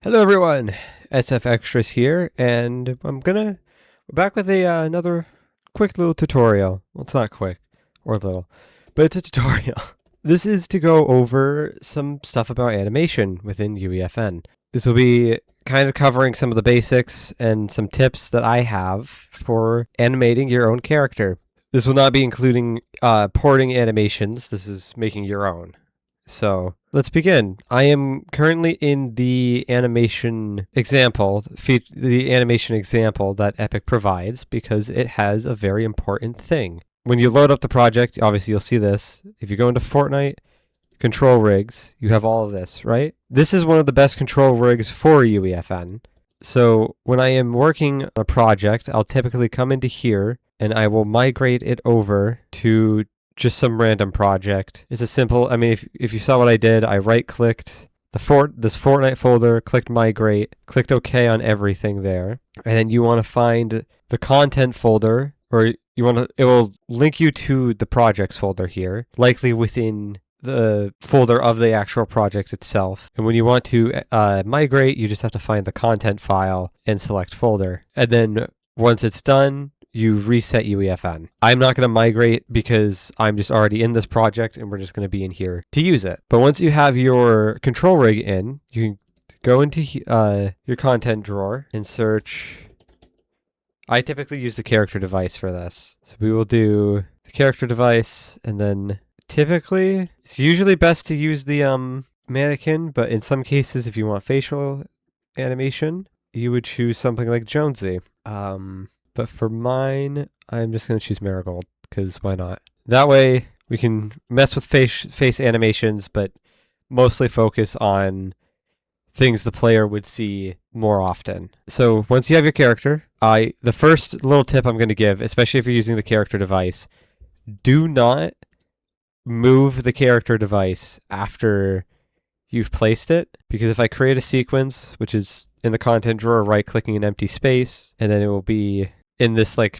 Hello everyone, SF Extras here, and we're back with another quick little tutorial. Well, it's not quick, or little, but it's a tutorial. This is to go over some stuff about animation within UEFN. This will be kind of covering some of the basics and some tips that I have for animating your own character. This will not be including porting animations, this is making your own. So let's begin. I am currently in the animation example that Epic provides because it has a very important thing. When you load up the project, obviously you'll see this. If you go into Fortnite, control rigs, you have all of this, right? This is one of the best control rigs for UEFN. So when I am working on a project, I'll typically come into here and I will migrate it over to just some random project. It's a simple, if you saw what I did, I right-clicked this Fortnite folder, clicked migrate, clicked OK on everything there, and then you want to find the content folder, or it will link you to the projects folder here, likely within the folder of the actual project itself. And when you want to migrate, you just have to find the content file and select folder. And then once it's done, you reset UEFN. I'm not going to migrate because I'm just already in this project and we're just going to be in here to use it. But once you have your control rig in, you can go into your content drawer and search. I typically use the character device for this. So we will do the character device, and then typically it's usually best to use the mannequin, but in some cases if you want facial animation, you would choose something like Jonesy. But for mine, I'm just going to choose Marigold, because why not? That way, we can mess with face animations, but mostly focus on things the player would see more often. So once you have your character, the first little tip I'm going to give, especially if you're using the character device, do not move the character device after you've placed it, because if I create a sequence, which is in the content drawer, right-clicking an empty space, and then it will be in this it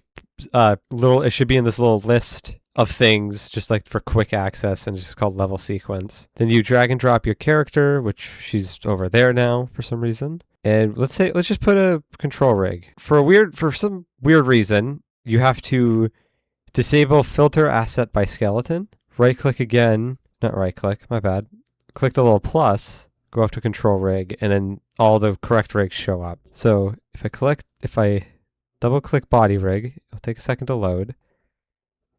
should be in this little list of things, just like for quick access, and it's just called level sequence. Then you drag and drop your character, which she's over there now for some reason. And let's just put a control rig. For some weird reason, you have to disable filter asset by skeleton. Right click again, not right click, my bad. Click the little plus, go up to control rig, and then all the correct rigs show up. So if I double click body rig, it'll take a second to load.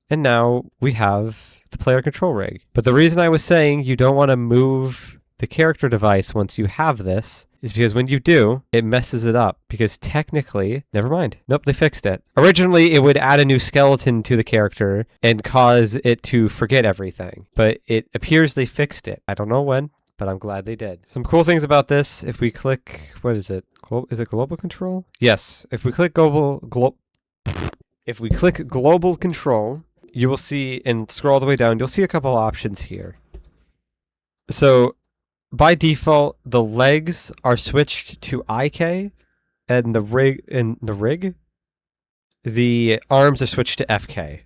And now we have the player control rig. But the reason I was saying you don't want to move the character device once you have this is because when you do, it messes it up. Because technically, never mind. Nope, they fixed it. Originally, it would add a new skeleton to the character and cause it to forget everything. But it appears they fixed it. I don't know when, but I'm glad they did. Some cool things about this, if we click, what is it? Is it global control? Yes. If we click global control, you will see, and scroll all the way down, you'll see a couple options here. So by default, the legs are switched to IK, and the arms are switched to FK.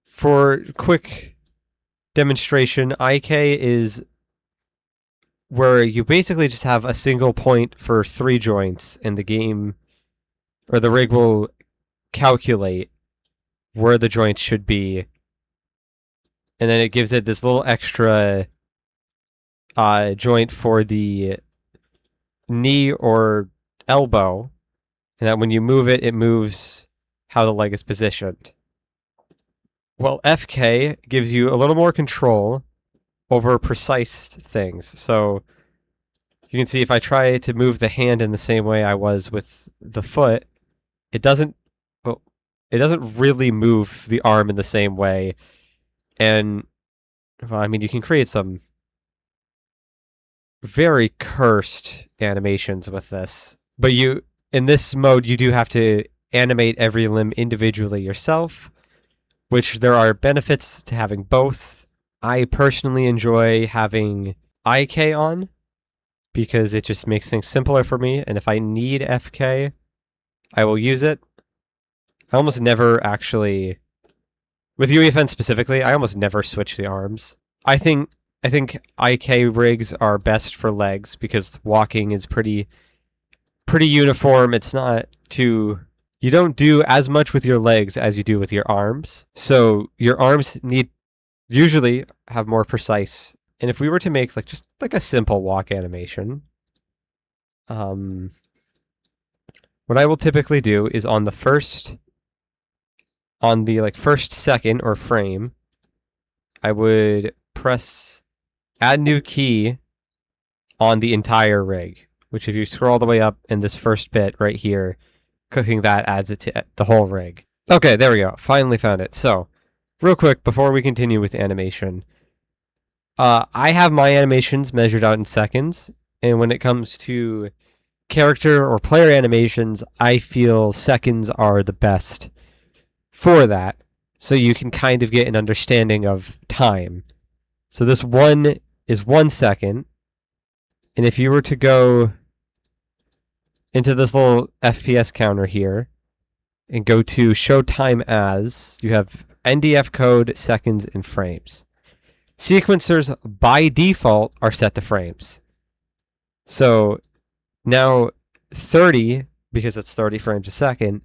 For quick demonstration, IK is where you basically just have a single point for 3 joints, and the game, or the rig, will calculate where the joints should be, and then it gives it this little extra joint for the knee or elbow, and that when you move it, it moves how the leg is positioned. Well, FK gives you a little more control over precise things. So you can see if I try to move the hand in the same way I was with the foot, it doesn't really move the arm in the same way. And you can create some very cursed animations with this. But in this mode, you do have to animate every limb individually yourself, which there are benefits to having both. I personally enjoy having IK on because it just makes things simpler for me, and if I need FK, I will use it. I almost never actually, with UEFN specifically, I almost never switch the arms. I think I think IK rigs are best for legs because walking is pretty uniform. It's not too. You don't do as much with your legs as you do with your arms. So your arms need usually have more precise. And if we were to make like just like a simple walk animation, what I will typically do is on the first second or frame, I would press add new key on the entire rig, which if you scroll all the way up in this first bit right here, clicking that adds it to the whole rig. Okay, there we go. Finally found it. So, real quick, before we continue with animation, I have my animations measured out in seconds, and when it comes to character or player animations, I feel seconds are the best for that, so you can kind of get an understanding of time. So this one is 1 second, and if you were to go into this little FPS counter here and go to show time as, you have NDF code, seconds, and frames. Sequencers by default are set to frames. So now 30, because it's 30 frames a second,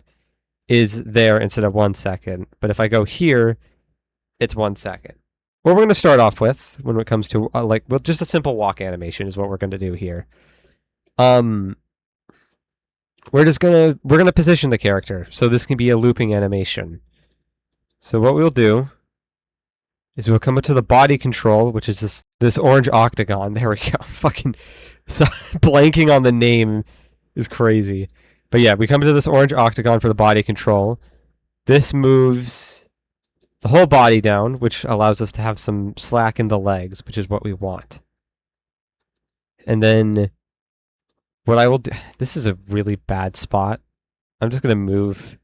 is there instead of 1 second. But if I go here, it's 1 second. What we're going to start off with when it comes to just a simple walk animation is what we're going to do here. We're gonna position the character, so this can be a looping animation. So what we'll do is we'll come up to the body control, which is this orange octagon. There we go. Fucking so blanking on the name is crazy. But yeah, we come to this orange octagon for the body control. This moves the whole body down, which allows us to have some slack in the legs, which is what we want. And then what I will do, this is a really bad spot. I'm just going to move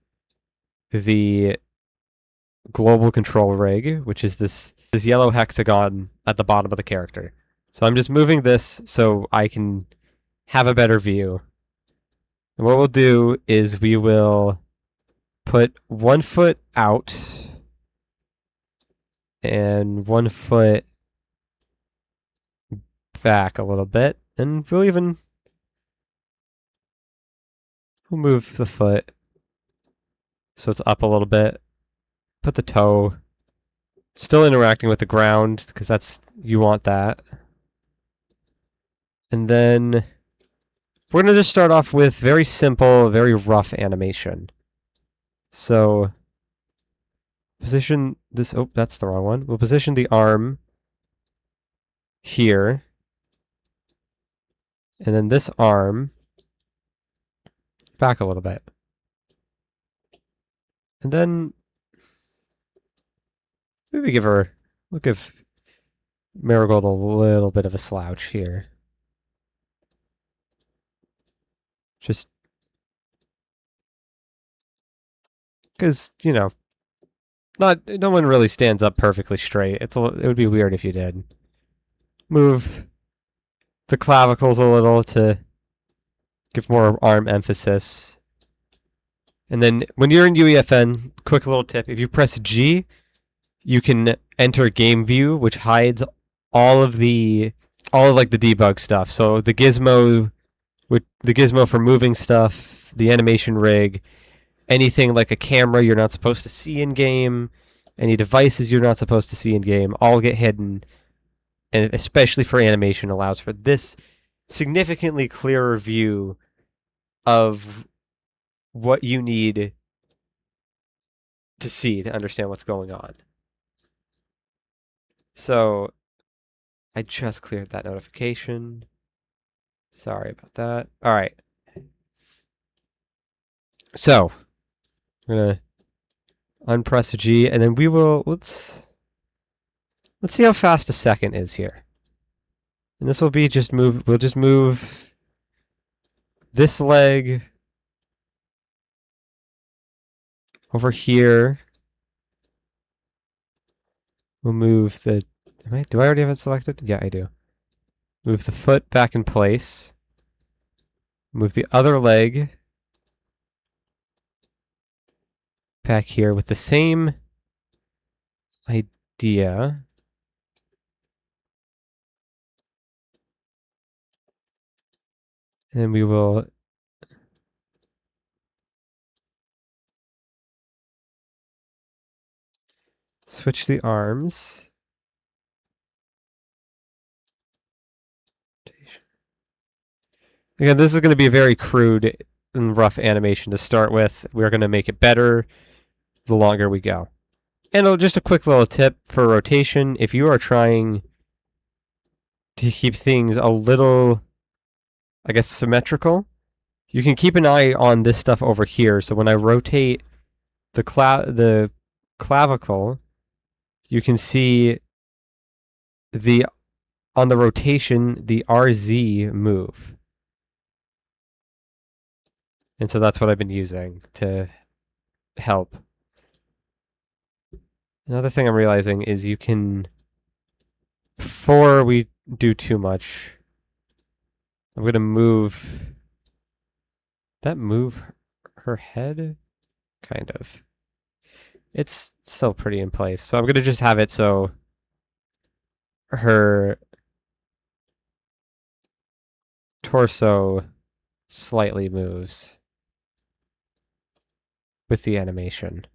the global control rig, which is this yellow hexagon at the bottom of the character. So I'm just moving this so I can have a better view. And what we'll do is we will put 1 foot out and 1 foot back a little bit, and we'll move the foot so it's up a little bit. Put the toe still interacting with the ground because you want that. And then we're going to just start off with very simple, very rough animation. So position this, oh, that's the wrong one. We'll position the arm here. And then this arm back a little bit. And then maybe we'll give Marigold a little bit of a slouch here. Just because, no one really stands up perfectly straight. It would be weird if you did. Move the clavicles a little to give more arm emphasis. And then when you're in UEFN, quick little tip, if you press G, you can enter game view, which hides all of the debug stuff. So the gizmo for moving stuff, the animation rig, anything like a camera you're not supposed to see in game, any devices you're not supposed to see in game, all get hidden. And especially for animation, allows for this significantly clearer view of what you need to see to understand what's going on. So I just cleared that notification. Sorry about that. All right. So we're gonna unpress G, and then we will let's see how fast a second is here. And this will be we'll just move this leg over here. We'll move the do I already have it selected? Yeah, I do. Move the foot back in place. Move the other leg back here with the same idea. And we will switch the arms. Again, this is going to be a very crude and rough animation to start with. We're going to make it better the longer we go. And just a quick little tip for rotation. If you are trying to keep things a little, I guess, symmetrical, you can keep an eye on this stuff over here. So when I rotate the clavicle, you can see on the rotation, the RZ move. And so that's what I've been using to help. Another thing I'm realizing is you can, before we do too much, I'm going to move, that move her head? Kind of. It's still pretty in place. So I'm going to just have it so her torso slightly moves with the animation.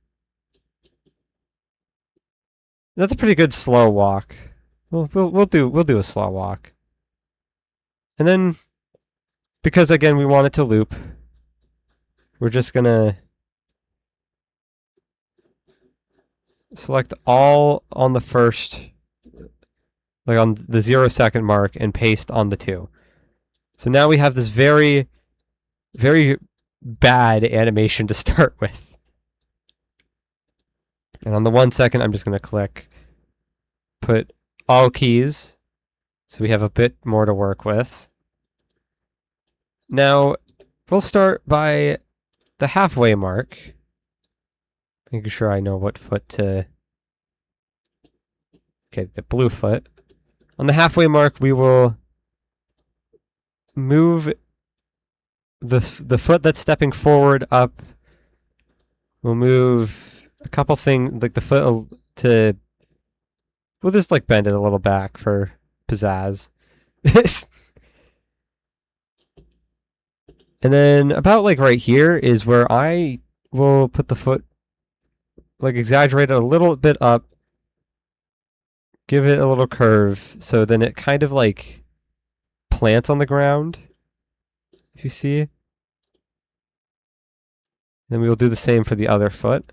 That's a pretty good slow walk. We'll do a slow walk. And then, because again we want it to loop, we're just gonna select all on the first, like on the 0-second mark, and paste on the 2. So now we have this very, very bad animation to start with. And on the 1 second, I'm just going to click, put all keys, so we have a bit more to work with. Now, we'll start by the halfway mark, making sure I know what foot to... Okay, the blue foot. On the halfway mark, we will move the foot that's stepping forward up. We'll move a couple things, like the foot to... We'll just like bend it a little back for pizzazz. And then about like right here is where I will put the foot, like exaggerate it a little bit up, give it a little curve, so then it kind of like plants on the ground, if you see. Then we will do the same for the other foot.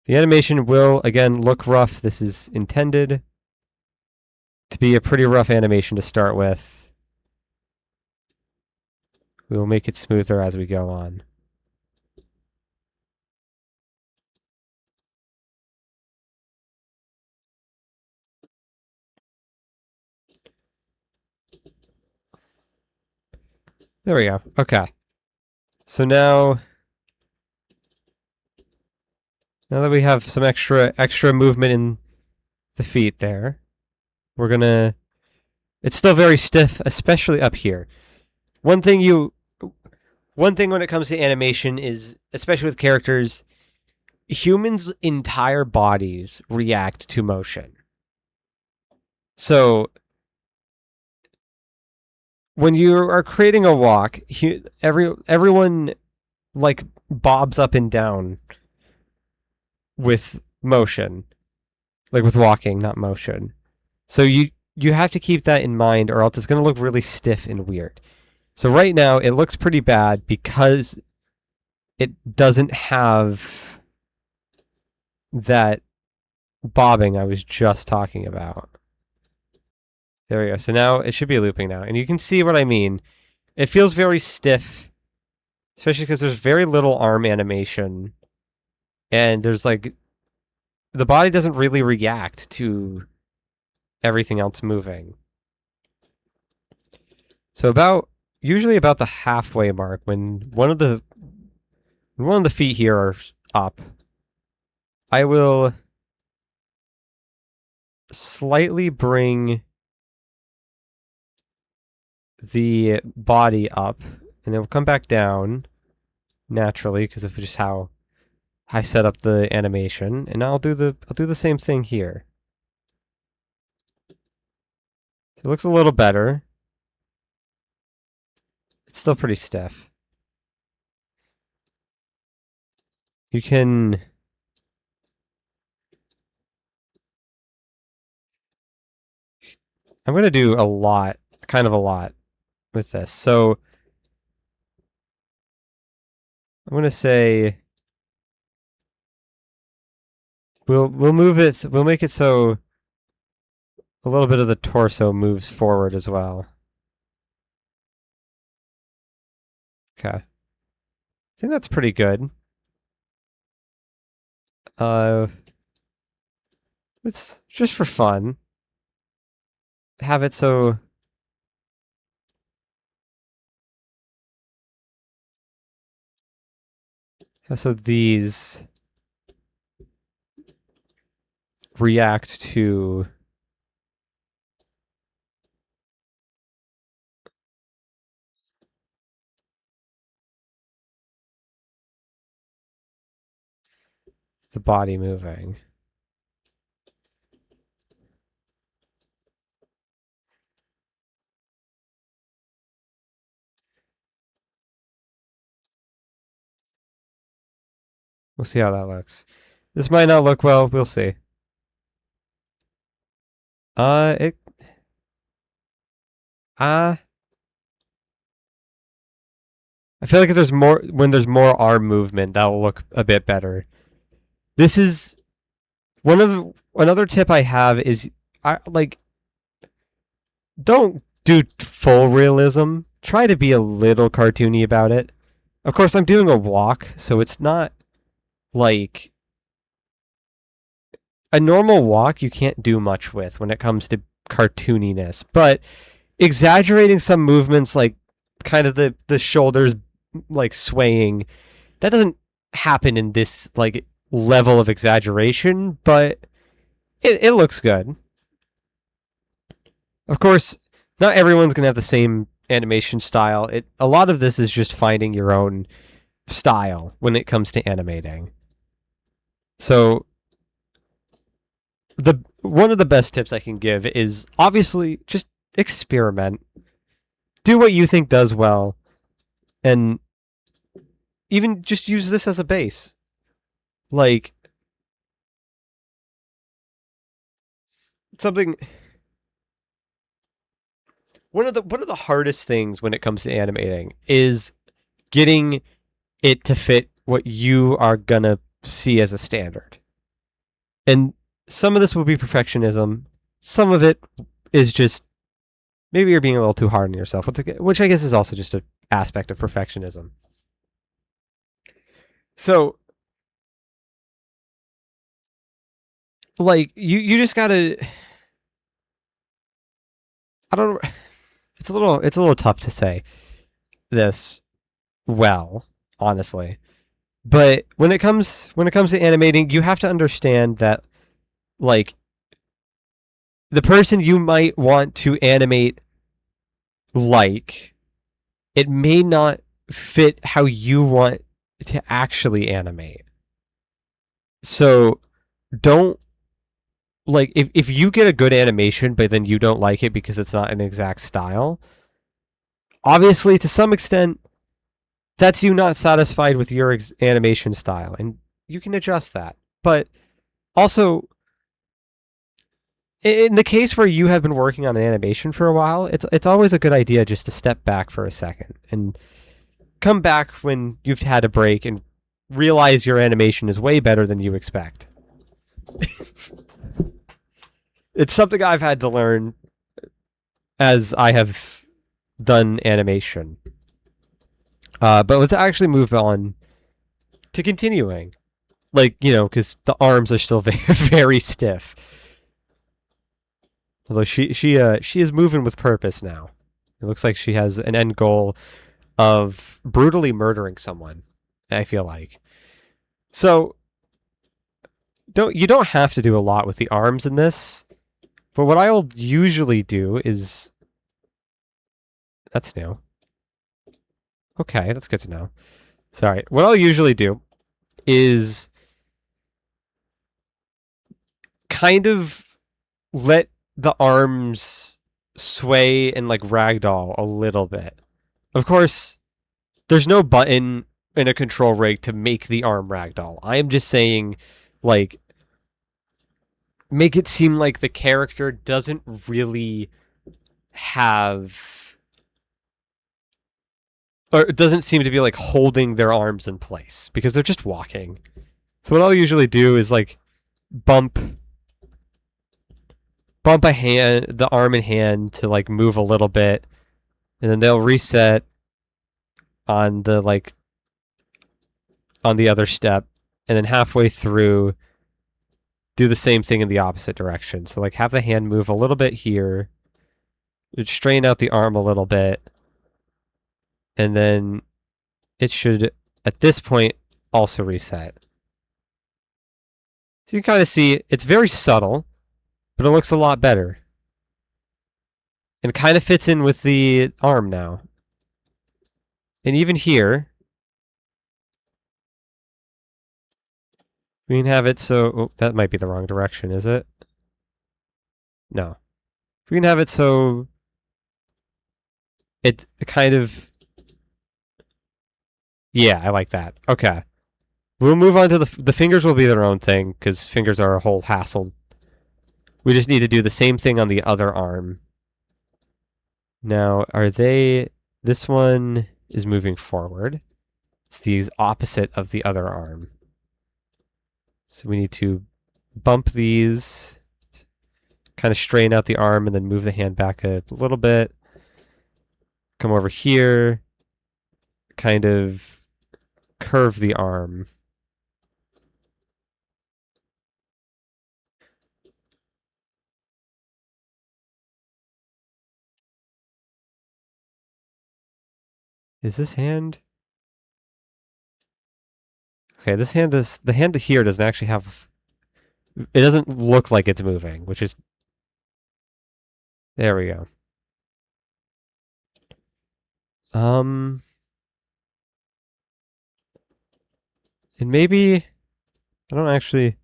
The animation will, again, look rough. This is intended to be a pretty rough animation to start with. We will make it smoother as we go on. There we go. Okay. So now that we have some extra movement in the feet there, we're gonna... It's still very stiff, especially up here. One thing when it comes to animation is, especially with characters, humans' entire bodies react to motion. So when you are creating a walk, everyone like bobs up and down with motion, like with walking, not motion. So you have to keep that in mind, or else it's going to look really stiff and weird. So right now it looks pretty bad because it doesn't have that bobbing I was just talking about. There we go. So now it should be looping now. And you can see what I mean. It feels very stiff, especially because there's very little arm animation. And there's like... The body doesn't really react to everything else moving. So usually about the halfway mark, when one of the feet here are up, I will slightly bring the body up, and it will come back down naturally because of just how I set up the animation. And I'll do the same thing here. It looks a little better. It's still pretty stiff. You can... I'm going to do a lot, kind of a lot with this. So I'm going to say we'll move it, we'll make it so a little bit of the torso moves forward as well. Okay. I think that's pretty good. It's just for fun. Have it so these react to the body moving. We'll see how that looks. This might not look well. We'll see. It. I feel like if there's more, when there's more arm movement, that will look a bit better. This is another tip I have is don't do full realism. Try to be a little cartoony about it. Of course, I'm doing a walk, so it's not like a normal walk you can't do much with when it comes to cartooniness, but exaggerating some movements like kind of the shoulders like swaying, that doesn't happen in this like level of exaggeration, but it looks good. Of course, not everyone's gonna have the same animation style. A lot of this is just finding your own style when it comes to animating. So the one of the best tips I can give is obviously just experiment. Do what you think does well, and even just use this as a base. Like something one of the hardest things when it comes to animating is getting it to fit what you are gonna see as a standard. And some of this will be perfectionism. Some of it is just maybe you're being a little too hard on yourself, which I guess is also just an aspect of perfectionism. So, like, you just gotta. I don't. It's a little tough to say this well, honestly. But when it comes to animating, you have to understand that like the person you might want to animate like it may not fit how you want to actually animate. So don't like if you get a good animation but then you don't like it because it's not an exact style, obviously to some extent that's you not satisfied with your animation style and you can adjust that. But also in the case where you have been working on an animation for a while, it's always a good idea just to step back for a second and come back when you've had a break and realize your animation is way better than you expect. It's something I've had to learn as I have done animation. But let's actually move on to continuing. Like, because the arms are still very, very stiff. Although she is moving with purpose now. It looks like she has an end goal of brutally murdering someone, I feel like. So you don't have to do a lot with the arms in this, but what I'll usually do is that's new. Okay, that's good to know. Sorry. What I'll usually do is kind of let the arms sway and like ragdoll a little bit. Of course, there's no button in a control rig to make the arm ragdoll. I am just saying, like, make it seem like the character doesn't really have, or it doesn't seem to be like holding their arms in place because they're just walking. So what I'll usually do is like bump a hand, the arm and hand to like move a little bit, and then they'll reset on the like on the other step, and then halfway through do the same thing in the opposite direction. So like have the hand move a little bit here, straighten out the arm a little bit, and then it should at this point also reset. So you can kind of see it's very subtle, but it looks a lot better. And kind of fits in with the arm now. And even here, we can have it so... Oh, that might be the wrong direction, is it? No. We can have it so it kind of... Yeah, I like that. Okay. We'll move on to the fingers will be their own thing, because fingers are a whole hassle. We just need to do the same thing on the other arm. Now, are they... This one is moving forward. It's the opposite of the other arm. So we need to bump these, kind of straighten out the arm, and then move the hand back a little bit. Come over here, kind of curve the arm. Is this hand? Okay, this hand is... The hand here doesn't actually have... It doesn't look like it's moving, which is... There we go. And maybe... I don't actually...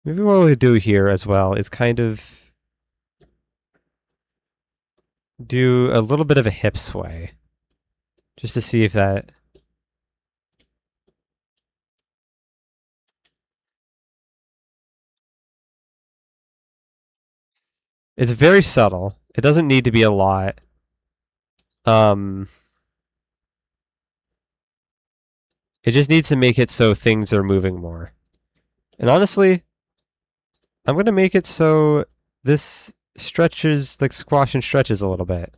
Maybe what we'll do here as well is kind of do a little bit of a hip sway. Just to see if that... It's very subtle. It doesn't need to be a lot. It just needs to make it so things are moving more. And honestly, I'm going to make it so this stretches, like squash and stretches a little bit.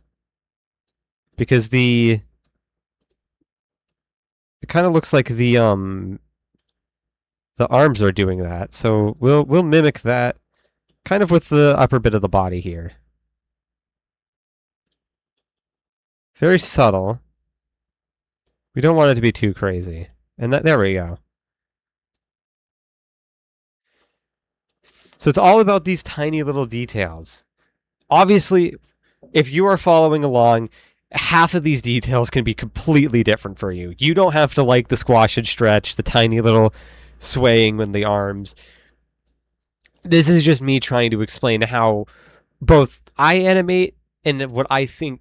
Because it kind of looks like the arms are doing that. So we'll mimic that kind of with the upper bit of the body here. Very subtle. We don't want it to be too crazy. And there we go. So it's all about these tiny little details. Obviously, if you are following along, half of these details can be completely different for you. You don't have to like the squash and stretch, the tiny little swaying with the arms. This is just me trying to explain how both I animate and what I think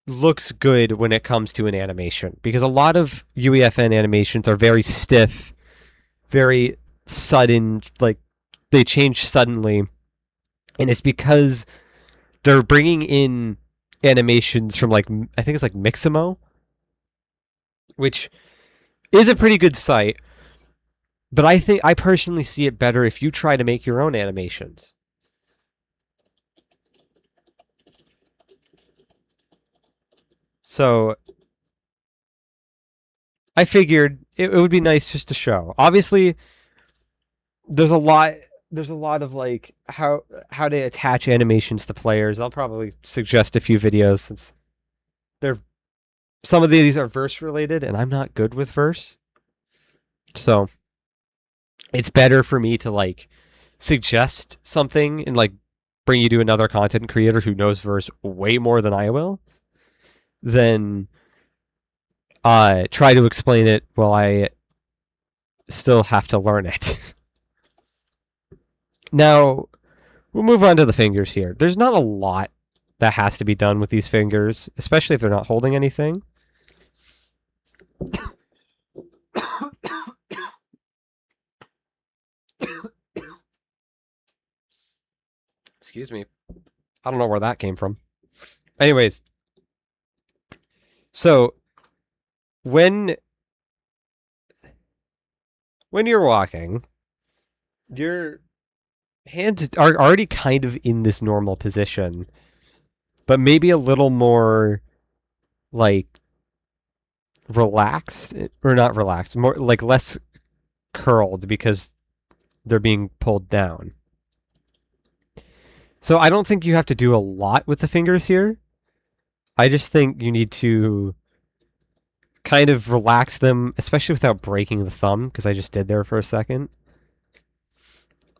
looks good when it comes to an animation. Because a lot of UEFN animations are very stiff, very sudden, like they change suddenly. And it's because they're bringing in animations from like, I think it's like Mixamo, which is a pretty good site. But I personally see it better if you try to make your own animations. So I figured it would be nice just to show. Obviously, there's a lot of like how to attach animations to players. I'll probably suggest a few videos since some of these are verse related and I'm not good with verse. So it's better for me to like suggest something and like bring you to another content creator who knows verse way more than I will than try to explain it while I still have to learn it. Now, We'll move on to the fingers here. There's not a lot that has to be done with these fingers, especially if they're not holding anything. Excuse me. I don't know where that came from. Anyways, so when you're walking, your hands are already kind of in this normal position, but maybe a little more like relaxed, or not relaxed, more like less curled because they're being pulled down. So I don't think you have to do a lot with the fingers here. I just think you need to kind of relax them, especially without breaking the thumb, because I just did there for a second.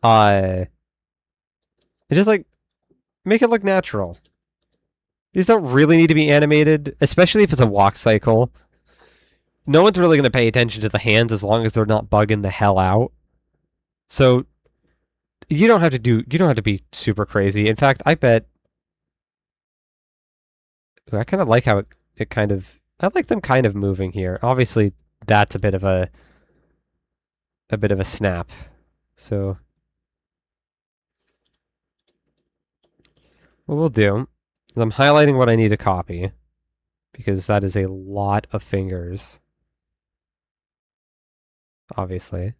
And just like make it look natural. These don't really need to be animated, especially if it's a walk cycle. No one's really going to pay attention to the hands as long as they're not bugging the hell out. So you don't have to be super crazy. In fact, I bet I kind of like how it kind of I like them kind of moving here. Obviously, that's a bit of a snap. So what we'll do is I'm highlighting what I need to copy because that is a lot of fingers. Obviously.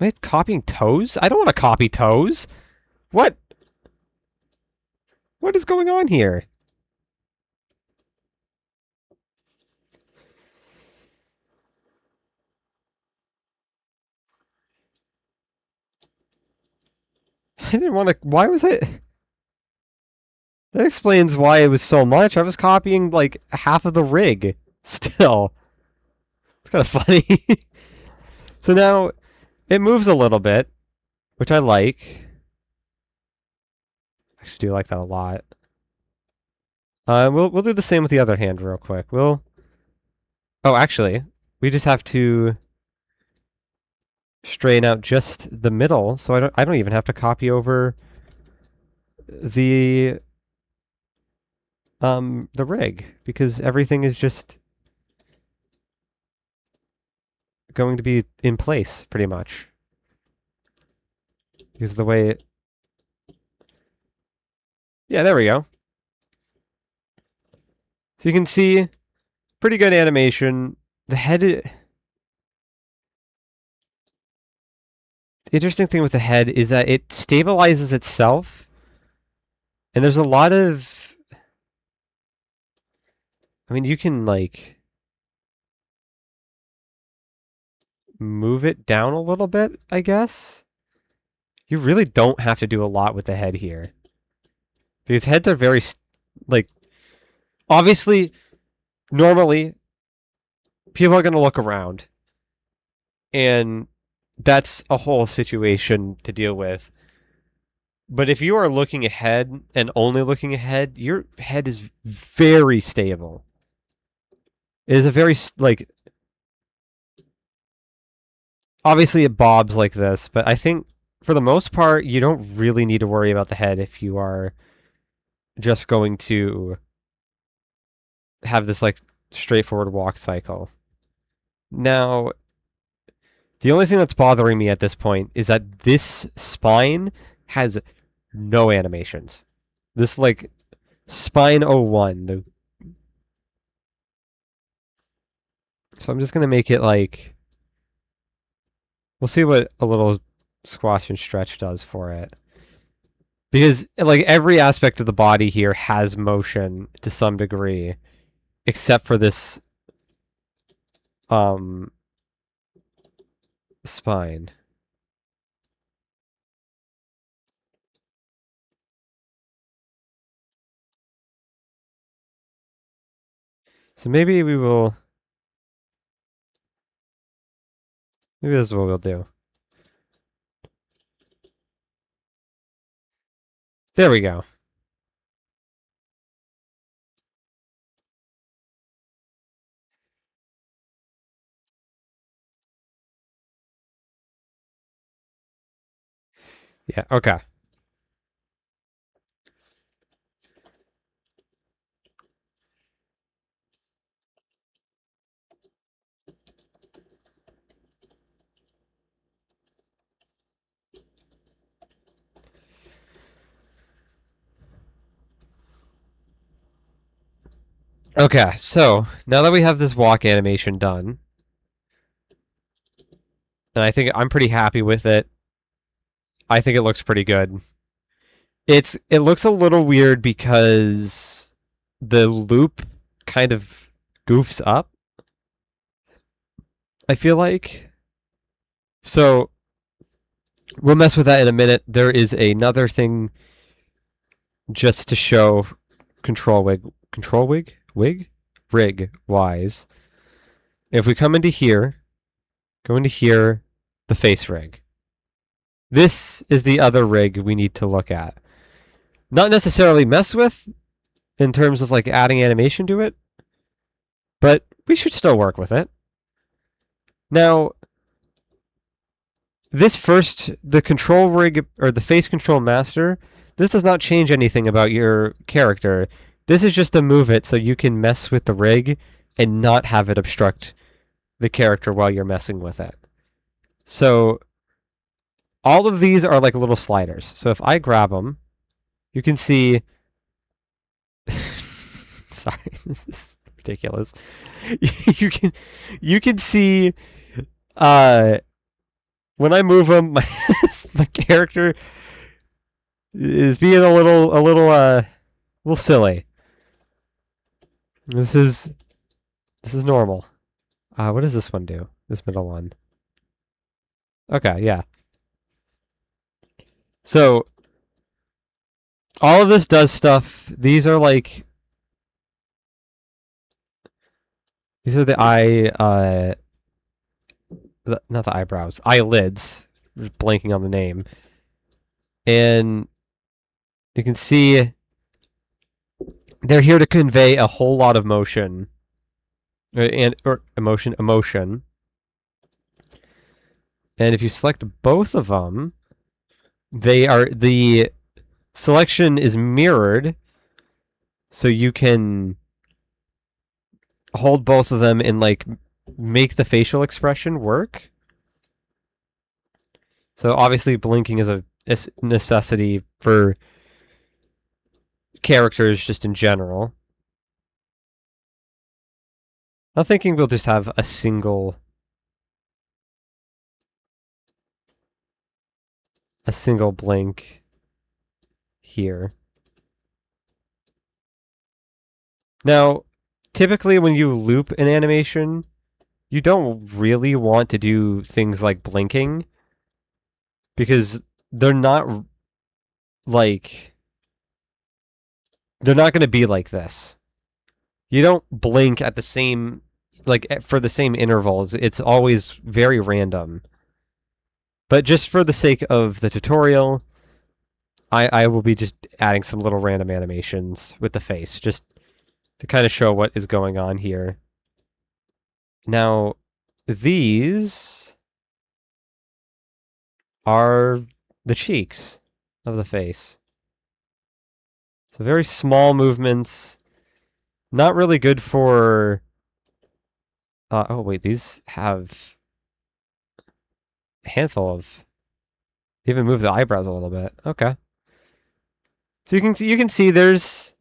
Am I copying toes? I don't want to copy toes. What? What is going on here? I didn't want to. Why was it? That explains why it was so much. I was copying like half of the rig still. It's kind of funny. So now it moves a little bit, which I like. I actually do like that a lot. We'll do the same with the other hand real quick. Oh, actually, we just have to straighten out just the middle, so I don't even have to copy over the rig because everything is just going to be in place pretty much. Because the way it... Yeah, there we go. So you can see pretty good animation. The head... The interesting thing with the head is that it stabilizes itself. And there's a lot of... I mean, you can, like, move it down a little bit, I guess. You really don't have to do a lot with the head here. Because heads are very, like, obviously, normally, people are going to look around. And that's a whole situation to deal with. But if you are looking ahead and only looking ahead, your head is very stable. It is a very, like, obviously it bobs like this, but I think for the most part, you don't really need to worry about the head if you are just going to have this, like, straightforward walk cycle. Now, the only thing that's bothering me at this point is that this spine has no animations. This, like, spine 01. So I'm just going to make it, like... We'll see what a little squash and stretch does for it. Because, like, every aspect of the body here has motion to some degree, except for this spine. So maybe we will... Maybe this is what we'll do. There we go. Yeah, okay. Okay, so now that we have this walk animation done, and I think I'm pretty happy with it. I think it looks pretty good. It looks a little weird because the loop kind of goofs up. I feel like. So we'll mess with that in a minute. There is another thing just to show rig wise. If we come into here, go into here, the face rig. This is the other rig we need to look at. Not necessarily mess with in terms of like adding animation to it, but we should still work with it. Now, the control rig or the face control master, this does not change anything about your character. This is just to move it so you can mess with the rig and not have it obstruct the character while you're messing with it. So all of these are like little sliders. So if I grab them, you can see. Sorry, this is ridiculous. you can see when I move them, my character is being a little silly. This is normal. What does this one do? This middle one. Okay, yeah. So all of this does stuff. These are the not the eyebrows, eyelids. Just blanking on the name. And you can see they're here to convey a whole lot of motion. Or emotion. And if you select both of them, the selection is mirrored, so you can hold both of them and like make the facial expression work. So obviously blinking is a necessity for characters just in general. I'm thinking we'll just have a single blink here. Now, typically when you loop an animation, you don't really want to do things like blinking because they're not like they're not going to be like this. You don't blink at the same for the same intervals. It's always very random. But just for the sake of the tutorial, I will be just adding some little random animations with the face, just to kind of show what is going on here. Now, these are the cheeks of the face. So very small movements. Not really good for... oh, wait, these have a handful of... Even move the eyebrows a little bit. Okay. So you can see there's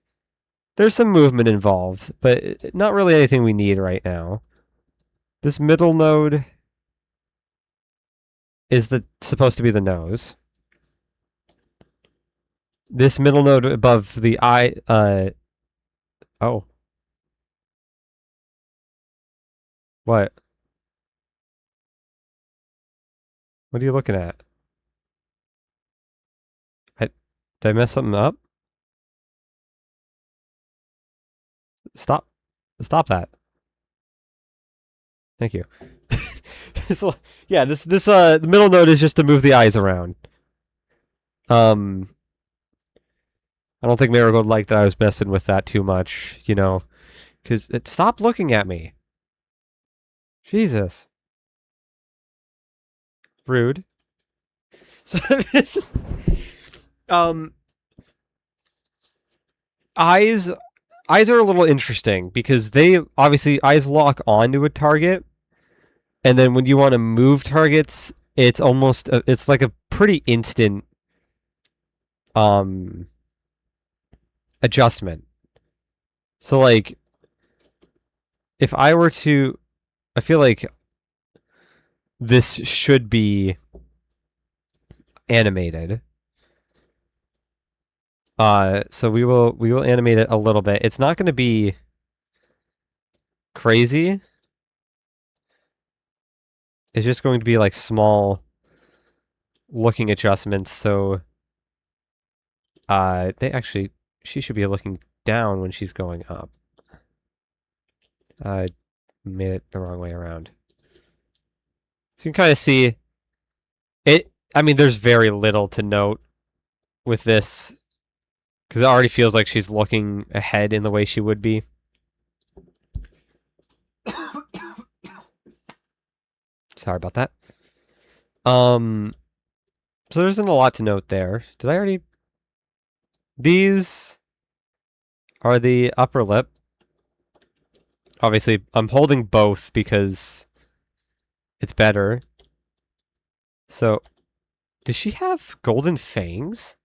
some movement involved, but not really anything we need right now. This middle node is supposed to be the nose. This middle node above the eye, oh. What? What are you looking at? Did I mess something up? Stop that. Thank you. Yeah, the middle node is just to move the eyes around. I don't think Marigold liked that I was messing with that too much, you know, because stop looking at me. Jesus. Rude. So this is, um, eyes eyes are a little interesting because they obviously eyes lock onto a target, and then when you want to move targets, it's like a pretty instant um adjustment. So like if I were to, I feel like this should be animated. So we will animate it a little bit. It's not going to be crazy. It's just going to be like small looking adjustments. So she should be looking down when she's going up. Made it the wrong way around. So you can kind of see it. I mean, there's very little to note with this because it already feels like she's looking ahead in the way she would be. Sorry about that. So there isn't a lot to note there. Did I already? These are the upper lip. Obviously, I'm holding both because it's better. So, does she have golden fangs?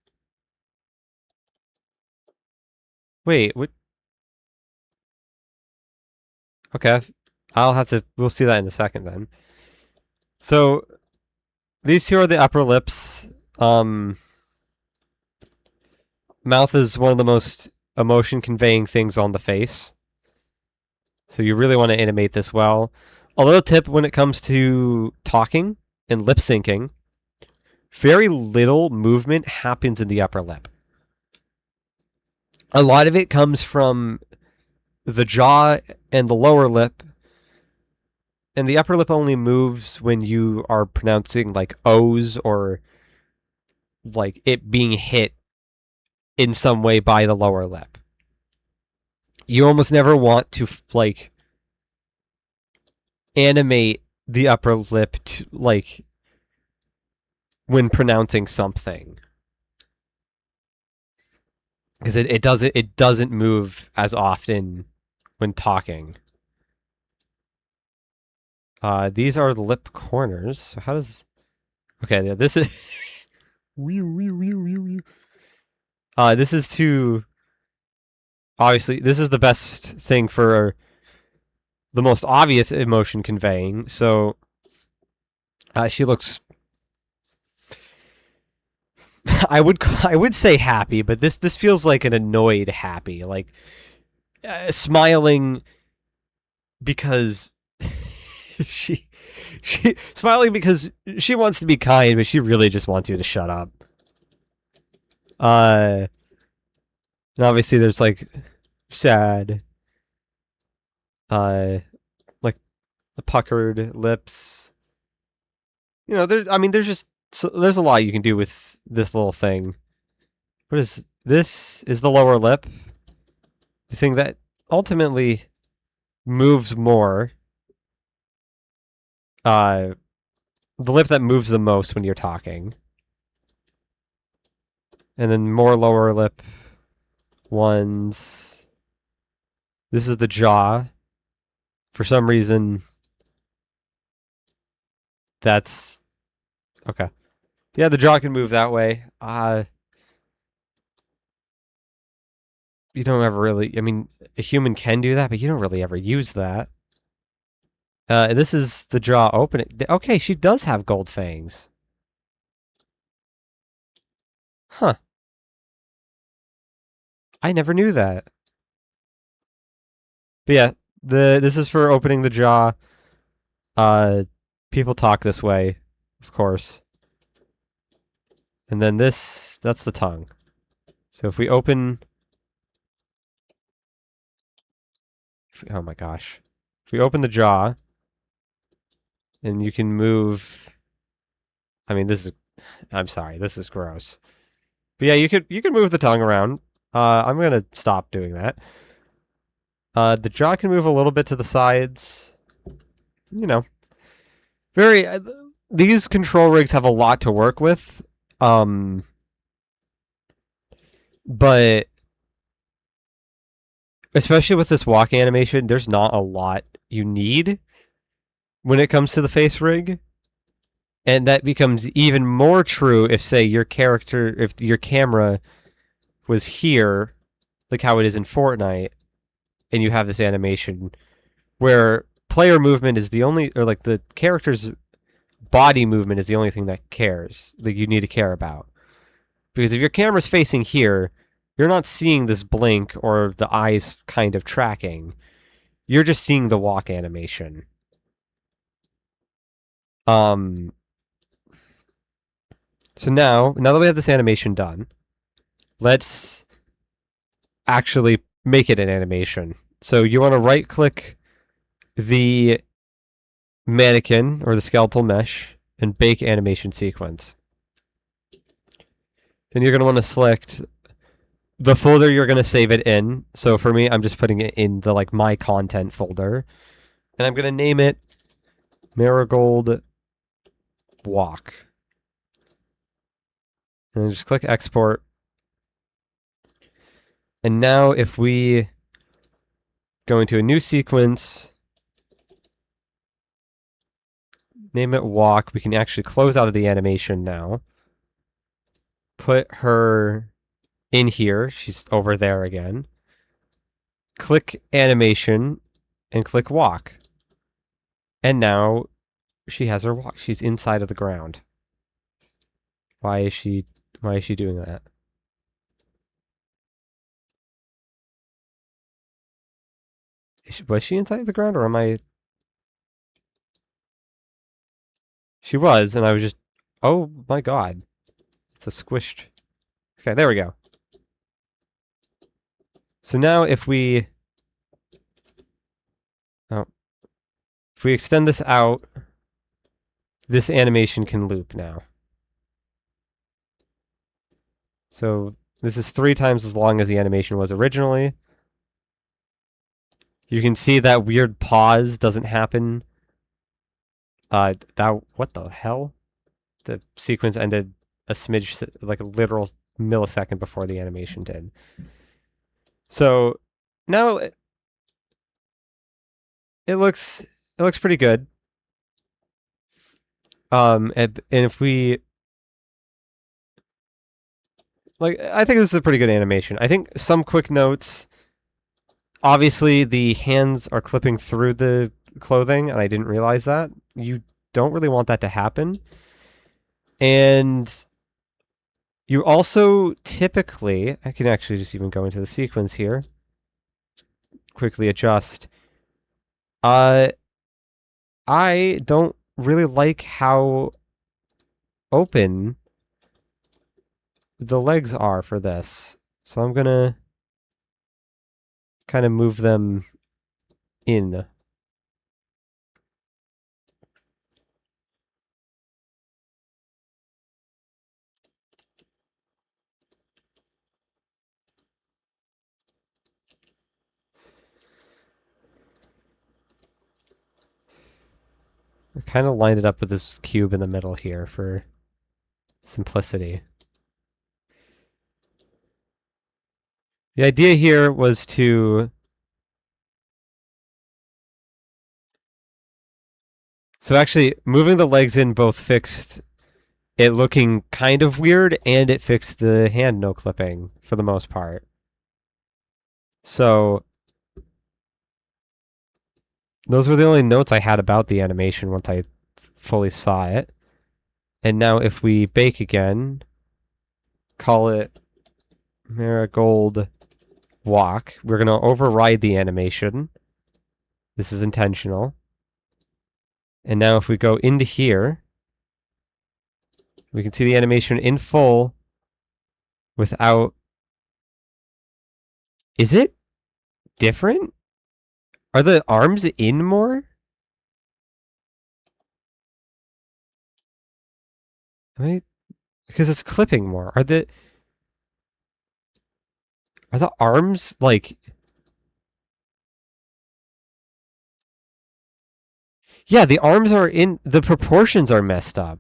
Wait, what? Okay, we'll see that in a second then. So, these two are the upper lips. Mouth is one of the most emotion conveying things on the face. So you really want to animate this well. A little tip when it comes to talking and lip syncing, very little movement happens in the upper lip. A lot of it comes from the jaw and the lower lip, and the upper lip only moves when you are pronouncing like O's or like it being hit in some way by the lower lip. You almost never want to like animate the upper lip to like when pronouncing something, because it doesn't move as often when talking. These are the lip corners. So how does? Okay, this is. This is to. Obviously, this is the best thing for the most obvious emotion conveying. So, she looks. I would say happy, but this feels like an annoyed happy, like smiling because she smiling because she wants to be kind, but she really just wants you to shut up. And obviously there's like sad, like the puckered lips. You know, there's a lot you can do with this little thing. What is this? Is the lower lip the thing that ultimately moves more? The lip that moves the most when you're talking. And then more lower lip ones. This is the jaw. For some reason, that's okay. Yeah, the jaw can move that way. You don't ever really. I mean, a human can do that, but you don't really ever use that. This is the jaw opening. Okay, she does have gold fangs. Huh. I never knew that. But yeah, this is for opening the jaw. People talk this way, of course. And then that's the tongue. So if we open... Oh my gosh. If we open the jaw, and you can move... I mean, I'm sorry, this is gross. But yeah, you could move the tongue around. I'm gonna stop doing that. The jaw can move a little bit to the sides. You know. These control rigs have a lot to work with. Um, but especially with this walk animation, there's not a lot you need when it comes to the face rig. And that becomes even more true if, say, if your camera was here, like how it is in Fortnite, and you have this animation where player movement is the only, or like the character's body movement is the only thing that cares, that you need to care about. Because if your camera's facing here, you're not seeing this blink or the eyes kind of tracking. You're just seeing the walk animation. Um, so now that we have this animation done, let's actually make it an animation. So you want to right click the mannequin or the skeletal mesh and bake animation sequence. Then you're going to want to select the folder you're going to save it in. So for me, I'm just putting it in the like my content folder. And I'm going to name it Marigold Walk. And then just click export. And now if we go into a new sequence, name it walk, we can actually close out of the animation now. Put her in here. She's over there again. Click animation and click walk. And now she has her walk. She's inside of the ground. Why is she doing that? Was she inside the ground or am I? She was, and I was just, oh my god. It's a squished. Okay, there we go. So now if we extend this out, this animation can loop now. So this is 3 times as long as the animation was originally. You can see that weird pause doesn't happen. What the hell? The sequence ended a smidge, like a literal millisecond before the animation did. So now it looks pretty good. And if we like, I think this is a pretty good animation. I think some quick notes. Obviously, the hands are clipping through the clothing, and I didn't realize that. You don't really want that to happen. And you also typically, I can actually just even go into the sequence here, quickly adjust. I don't really like how open the legs are for this. So I'm going to kind of move them in. I kind of lined it up with this cube in the middle here for simplicity. The idea here was to... So actually, moving the legs in both fixed it looking kind of weird, and it fixed the hand no clipping for the most part. So those were the only notes I had about the animation once I fully saw it. And now if we bake again, call it Marigold Walk, we're going to override the animation. This is intentional. And now if we go into here, we can see the animation in full without... Is it different? Are the arms in more? I mean, because it's clipping more. Are the arms like... Yeah, the arms are in... The proportions are messed up.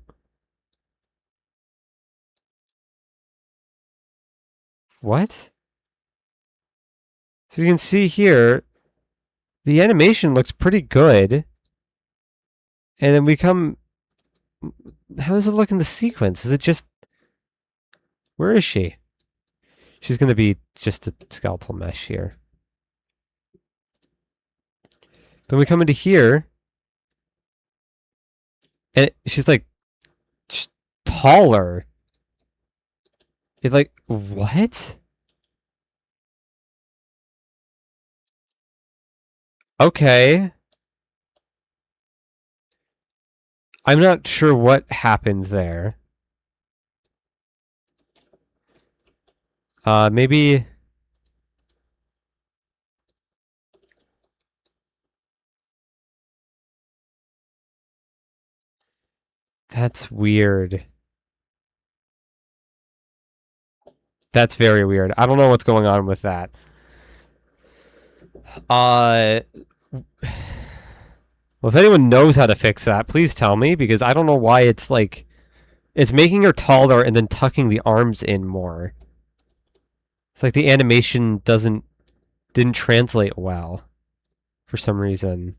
What? So you can see here, the animation looks pretty good. And then we come... How does it look in the sequence? Is it just... Where is she? She's going to be just a skeletal mesh here. Then we come into here, and she's like taller. It's like, what? Okay. I'm not sure what happened there. Maybe... That's weird. That's very weird. I don't know what's going on with that. Well, if anyone knows how to fix that, please tell me, because I don't know why it's like... It's making her taller and then tucking the arms in more. It's like the animation didn't translate well for some reason.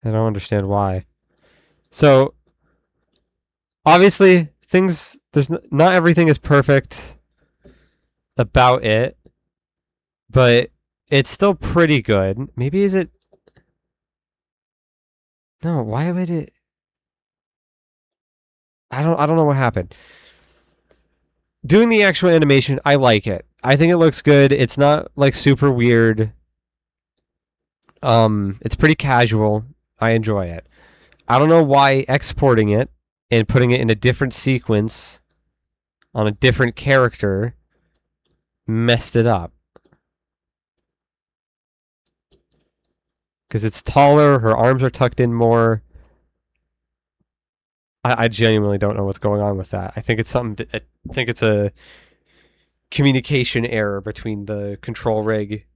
I don't understand why. So, obviously, not everything is perfect about it, but it's still pretty good. Maybe is it... No, why would it... I don't know what happened. Doing the actual animation, I like it. I think it looks good. It's not like super weird. It's pretty casual. I enjoy it. I don't know why exporting it and putting it in a different sequence on a different character messed it up. Because it's taller, her arms are tucked in more. I genuinely don't know what's going on with that. I think it's I think it's a communication error between the control rig,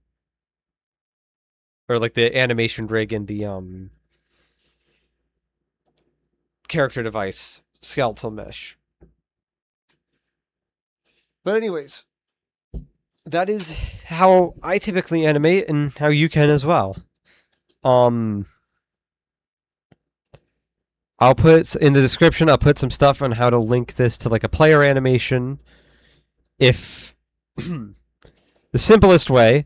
or like the animation rig, and the character device skeletal mesh. But anyways, that is how I typically animate, and how you can as well. I'll put in the description, I'll put some stuff on how to link this to like a player animation. If the simplest way,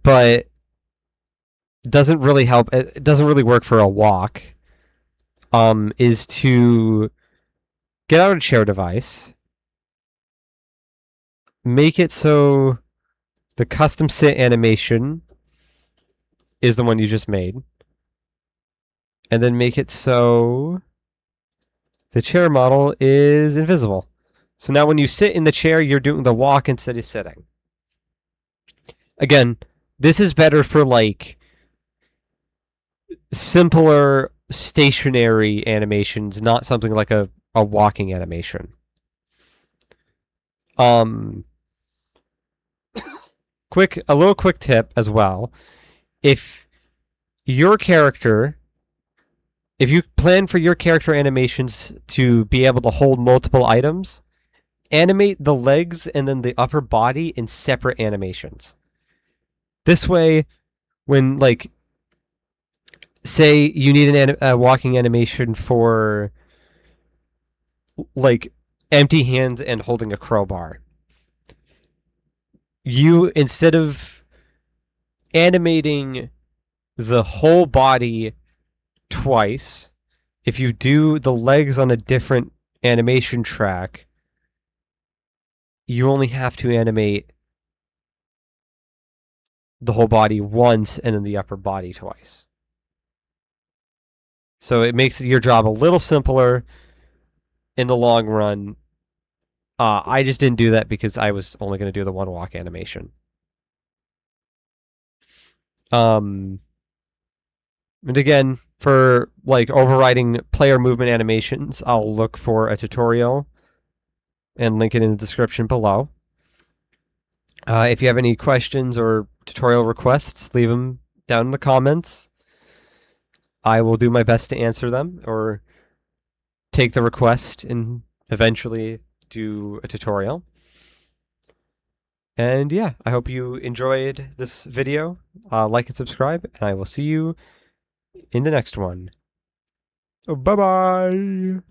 but doesn't really help, it doesn't really work for a walk, is to get out a chair device, make it so the custom sit animation is the one you just made, and then make it so the chair model is invisible. So now when you sit in the chair, you're doing the walk instead of sitting. Again, this is better for like simpler stationary animations, not something like a walking animation. A little quick tip as well. If you plan for your character animations to be able to hold multiple items, animate the legs and then the upper body in separate animations. This way, when, like, say you need a walking animation for, like, empty hands and holding a crowbar, you, instead of animating the whole body twice, if you do the legs on a different animation track, you only have to animate the whole body once and then the upper body twice. So it makes your job a little simpler in the long run. I just didn't do that because I was only going to do the one walk animation. And again, for like overriding player movement animations, I'll look for a tutorial and link it in the description below. If you have any questions or tutorial requests, leave them down in the comments. I will do my best to answer them or take the request and eventually do a tutorial. And yeah, I hope you enjoyed this video. Like and subscribe, and I will see you in the next one. Bye-bye!